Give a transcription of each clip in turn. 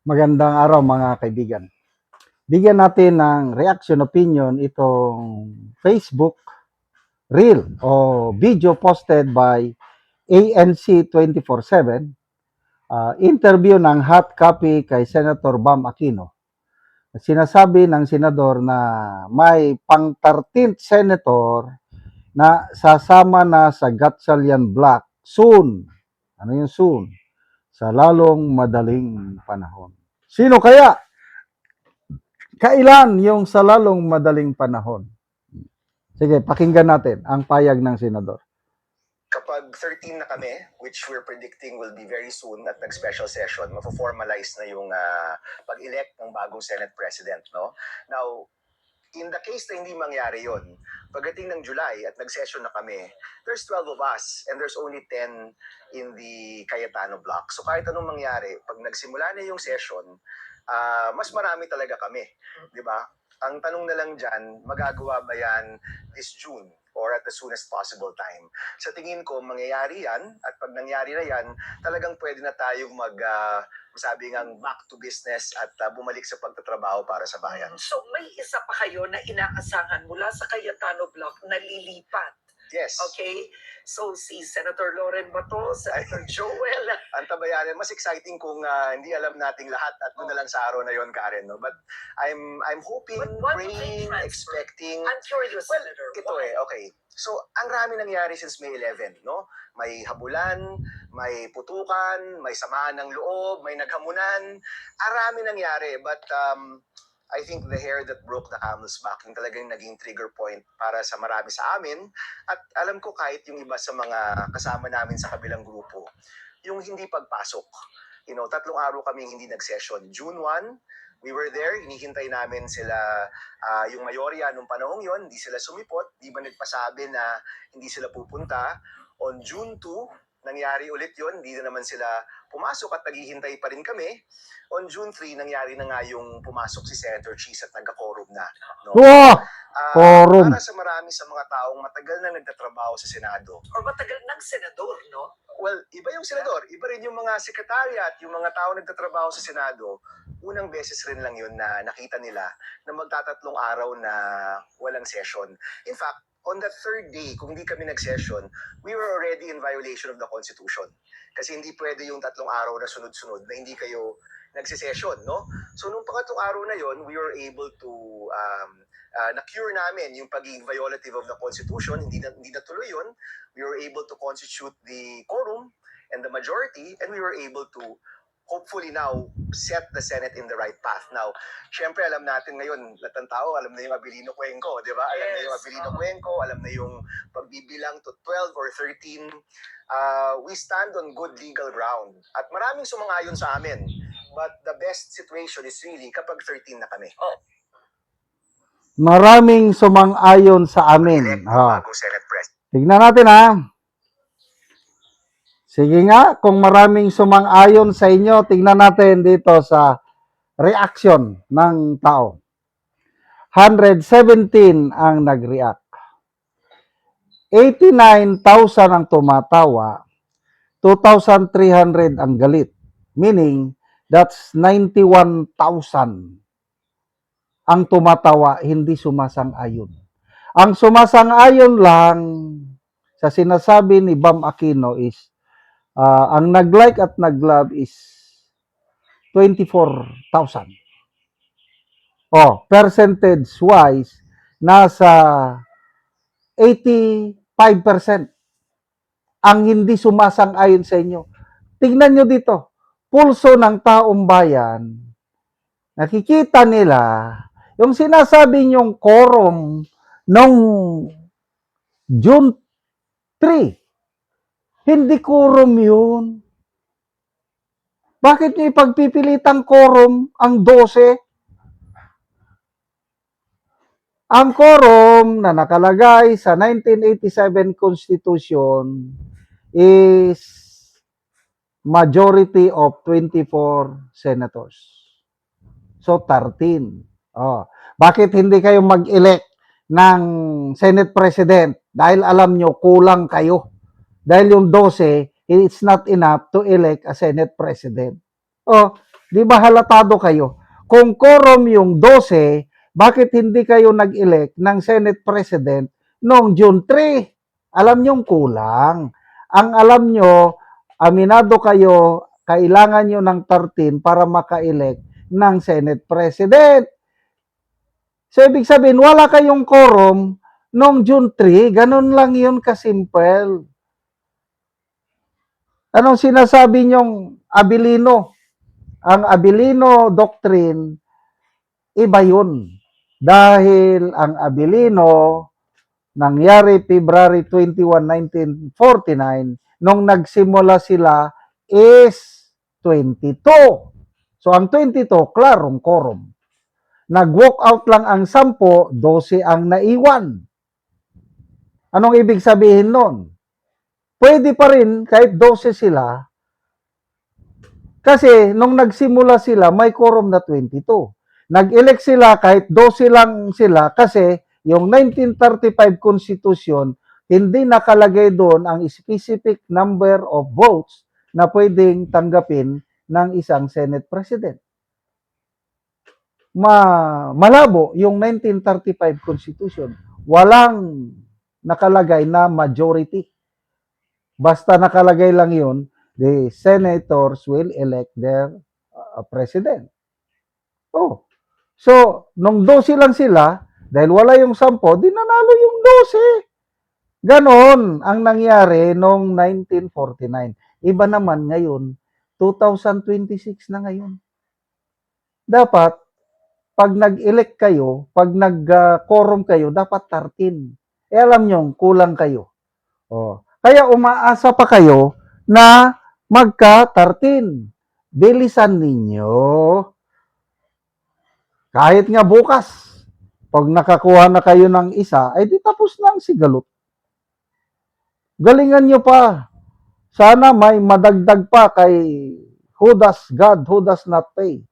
Magandang araw mga kaibigan. Bigyan natin ng reaction opinion itong Facebook reel o video posted by ANC 24/7, interview ng hot copy kay Senator Bam Aquino. Sinasabi ng senador na may pang-13th senator na sasama na sa Gatchalian Block soon. Ano yung soon? Sa lalong madaling panahon. Sino kaya? Kailan yung sa lalong madaling panahon? Sige, pakinggan natin ang payag ng senador. Kapag 13 na kami, which we're predicting will be very soon at nag-special session, mafo-formalize na yung pag-elect ng bagong Senate President. No? Now, in the case na hindi mangyari yon, pagdating ng July at nag-session na kami, there's 12 of us and there's only 10 in the Cayetano block. So kahit anong mangyari, pag nagsimula na yung session, mas marami talaga kami. Di ba? Ang tanong na lang dyan, magagawa ba yan this June or at the soonest possible time? Sa tingin ko, mangyayari yan at pag nangyari na yan, talagang pwede na tayong sabi ngang back to business at bumalik sa pagtatrabaho para sa bayan. So may isa pa kayo na inaasahan mula sa Cayetano Block na lilipat. Yes. Okay? So si Senator Loren Bato, Senator Joel. Ang tabayanan, mas exciting kung hindi alam nating lahat at doon na lang sa araw na yon, Karen. No? But I'm hoping, praying, expecting. I'm curious, Well, Senator. ito okay. So, ang rami nangyari since May 11, no? May habulan, may putukan, may samaan ng loob, may naghamunan. Ang rami nangyari, but I think the hair that broke the camel's back yung talagang naging trigger point para sa marami sa amin. At alam ko kahit yung iba sa mga kasama namin sa kabilang grupo, yung hindi pagpasok. 3 araw kaming hindi nag-session. June 1, we were there, hinihintay namin sila, yung mayorya nung panahong yon, hindi sila sumipot, di ba nagpasabi na hindi sila pupunta. On June 2, nangyari ulit yon, hindi na naman sila pumasok at naghihintay pa rin kami. On June 3, nangyari na nga yung pumasok si Senator Cheese at nagka-quorum na. No? Wow! Quorum. Para sa marami sa mga taong matagal na nagtatrabaho sa Senado. Or matagal ng senador, no? Well, iba yung senador, iba rin yung mga sekretariat, yung mga tao nagtatrabaho sa Senado. Unang beses rin lang yun na nakita nila na magtatatlong araw na walang session. In fact, on the third day, kung hindi kami nag-session, we were already in violation of the Constitution. Kasi hindi pwede yung 3 araw na sunod-sunod na hindi kayo nagsisession, no? So, nung pangatlong araw na yon, we were able to na-cure namin yung pagiging violative of the Constitution. Hindi na tuloy yun. We were able to constitute the quorum and the majority, and we were able to hopefully now set the Senate in the right path. Now, syempre alam natin ngayon, lahat ng tao, alam na yung Abilino Cuenco, di ba? Alam na yung Abilino Cuenco, alam na yung pagbibilang to 12 or 13. We stand on good legal ground. At maraming sumang-ayon sa amin. But the best situation is really kapag 13 na kami. Maraming sumang-ayon sa amin. Bagong Senate President. Tignan natin ha. Sige nga, kung maraming sumang-ayon sa inyo, tignan natin dito sa reaction ng tao. 117 ang nag-react. 89,000 ang tumatawa. 2,300 ang galit. Meaning, that's 91,000 ang tumatawa, hindi sumasang-ayon. Ang sumasang-ayon lang sa sinasabi ni Bam Aquino is ang nag-like at nag-love is 24,000. Percentage-wise, nasa 85% ang hindi sumasang-ayon sa inyo. Tingnan nyo dito, pulso ng taong bayan, nakikita nila, yung sinasabi nyong quorum noong June 3, hindi quorum yun. Bakit nyo ipagpipilitang quorum ang 12? Ang quorum na nakalagay sa 1987 Constitution is majority of 24 senators. So, 13. Bakit hindi kayo mag-elect ng Senate President? Dahil alam nyo, kulang kayo. Dahil yung 12, it's not enough to elect a Senate President. Di ba halatado kayo? Kung quorum yung 12, bakit hindi kayo nag-elect ng Senate President noong June 3? Alam nyo kulang. Ang alam nyo, aminado kayo, kailangan nyo ng 13 para maka-elect ng Senate President. So, ibig sabihin, wala kayong quorum noong June 3. Ganun lang yun kasimple. Anong sinasabi nyong Abilino? Ang Abilino Doctrine, iba yun. Dahil ang Abilino, nangyari February 21, 1949, nung nagsimula sila is 22. So, ang 22, klarong quorum. Nag-walk out lang ang 10, 12 ang naiwan. Anong ibig sabihin nun? Pwede pa rin kahit 12 sila, kasi nung nagsimula sila, may quorum na 22. Nag-elect sila kahit 12 lang sila kasi yung 1935 Constitution, hindi nakalagay doon ang specific number of votes na pwedeng tanggapin ng isang Senate President. Malabo yung 1935 Constitution. Walang nakalagay na majority. Basta nakalagay lang yun, the senators will elect their president. Oh. So, nung 12 lang sila, dahil wala yung 10, di nanalo yung 12. Ganon ang nangyari noong 1949. Iba naman ngayon, 2026 na ngayon. Dapat, pag nag-elect kayo, pag nag-quorum kayo, dapat 13. Alam nyo, kulang kayo. Oh. Kaya umaasa pa kayo na magka-13. Bilisan ninyo. Kahit nga bukas, pag nakakuha na kayo ng isa, ay di tapos na ang sigalot. Galingan nyo pa. Sana may madagdag pa kay who does God, who does not pay.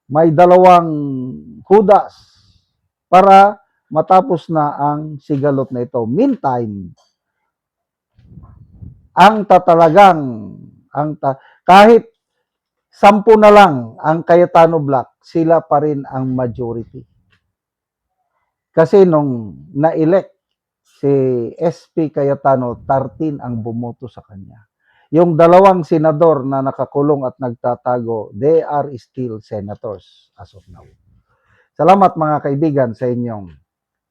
May 2 hudas para matapos na ang sigalot na ito. Meantime, kahit 10 na lang ang Cayetano Black, sila pa rin ang majority. Kasi nung na-elect si SP Cayetano, 13 ang bumoto sa kanya. Yung 2 senador na nakakulong at nagtatago, they are still senators as of now. Salamat mga kaibigan sa inyong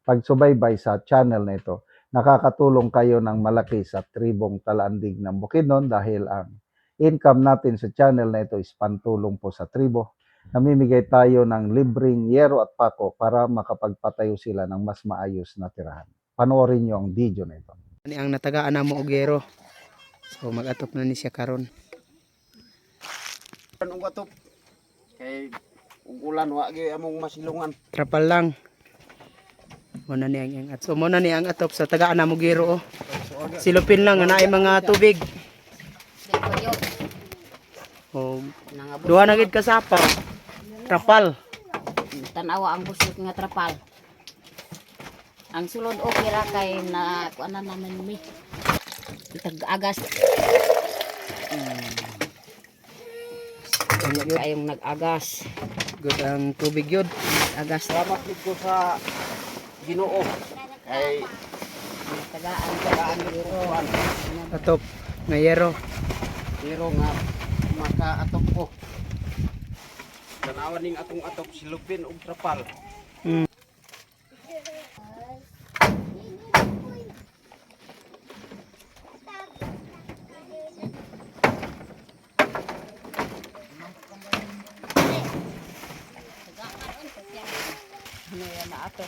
pagsubaybay sa channel na ito. Nakakatulong kayo ng malaki sa tribong Talaandig ng Bukidnon dahil ang income natin sa channel na ito is pantulong po sa tribo. Namimigay tayo ng libreng yero at pako para makapagpatayo sila ng mas maayos na tirahan. Panoorin nyo ang video na ito. Ani ang natagaan na mo og yero. So mag-atop na ni siya karon. Anong atop? Kay ulan wa gyud among masilungan. Trapal lang. Muna ni ang atop. So muna ni ang atop sa tagaan na mo giro. Oh. Silupin lang na ay mga tubig. Oh, duha na gid kasapa. Trapal. Tanawa ang busog nga trapal. Ang sulod okay ra kay na kuanan naman mi. Tag-agas. Kayong nag-agas. Good ang tubig yun. Agas Salamat gid ko sa Ginoo. Kay tagaan dito. Atop nga yero. pero nga makaatop ko. Tanawan ning atong atop silupin og trapal. Ano yan na ato?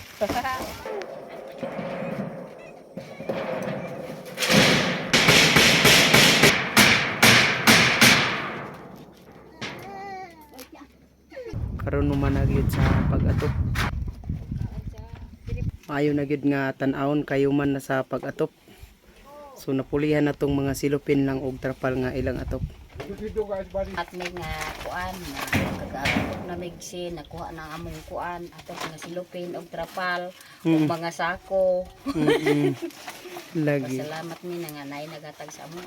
Karon naman na gyud sa pag-atop. Maayo na gyud nga tan-awon kayo man na sa pag-atop. So napulihan na tong mga silupin lang og trapal nga ilang atop. At may nga kuan na kag-atop na migsin nakuha na among kuan atop nga silupin og trapal ug mga sako. Lagi. Salamat mi na nga nay nagatag sa among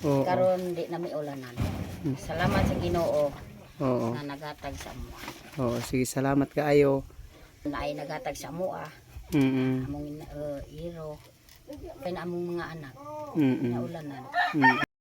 Oo. karon di na mi ulanan. Salamat sa Ginoo Oo. na nagatag sa amo. Oo, sige, salamat kaayo. Na ay nagatag sa amo Mm. among iro. Kaya among mga anak Mm. na ulanan. Mm.